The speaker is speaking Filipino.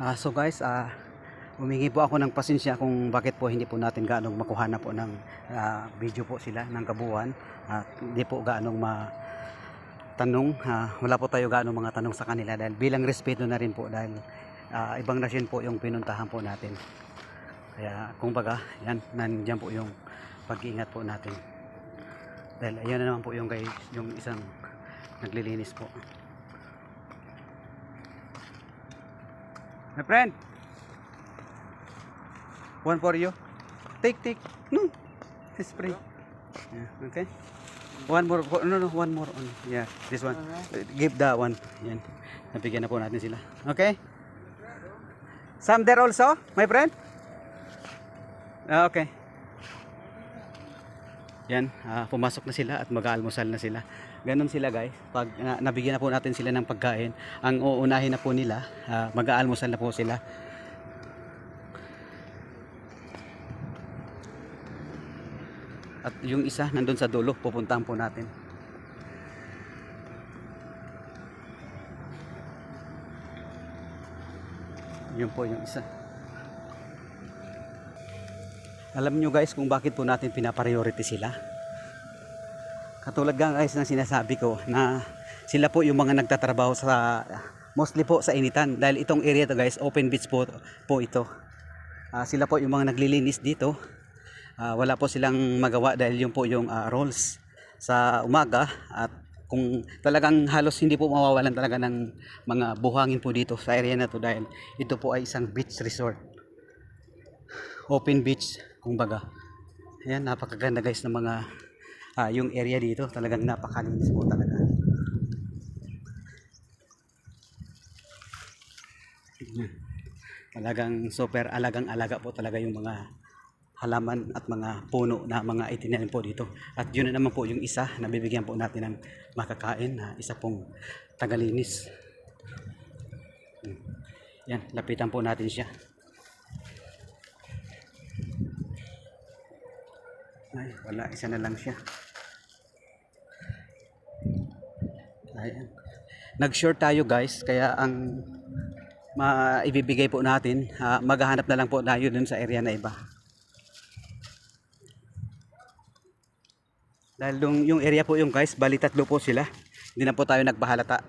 So guys, humingi po ako ng pasensya kung bakit po hindi po natin gaanong makuha na po ng video po sila ng kabuuan at hindi po gaanong matanong. Wala po tayo gaanong mga tanong sa kanila dahil bilang respeto na rin po dahil ibang nasyon po yung pinuntahan po natin. Kaya kung baga, yan, nandiyan po yung pag-iingat po natin. Dahil ayun na naman po yung guys, yung isang naglilinis po. My friend, one for you. Take. No, this free. Yeah, okay. One more. No, one more. Yeah, this one. Give that one. Yan. Nabigyan na po natin sila. Okay. Some there also, my friend. Okay. Yan, pumasok na sila at mag-aalmusal na sila. Ganon sila guys. Pag nabigyan na po natin sila ng pagkain, ang uunahin na po nila, mag-aalmusal na po sila. At yung isa nandun sa dulo, pupuntahan po natin. Yun po yung isa. Alam nyo guys kung bakit po natin pinapriority sila. Katulad nga guys ng sinasabi ko na sila po yung mga nagtatrabaho sa mostly po sa initan. Dahil itong area to guys, open beach po ito. Sila po yung mga naglilinis dito. Wala po silang magawa dahil yun po yung roles sa umaga. At kung talagang halos hindi po mawawalan talaga ng mga buhangin po dito sa area na to dahil ito po ay isang beach resort. Open beach kumbaga. Ayan, napakaganda guys ng mga yung area dito, talagang napakalinis po talaga. Talagang super alagang-alaga po talaga yung mga halaman at mga puno na mga itinanim po dito. At yun na naman po yung isa na bibigyan po natin ng makakain na isa pong tagalinis. Yan, lapitan po natin siya. Ay, wala, isa na lang siya. Ayan. Nag-short tayo guys, kaya ang maibibigay po natin, maghahanap na lang po tayo dun sa area na iba. Dahil yung area po yung guys, bali tatlo po sila. Hindi na po tayo nagpahalata.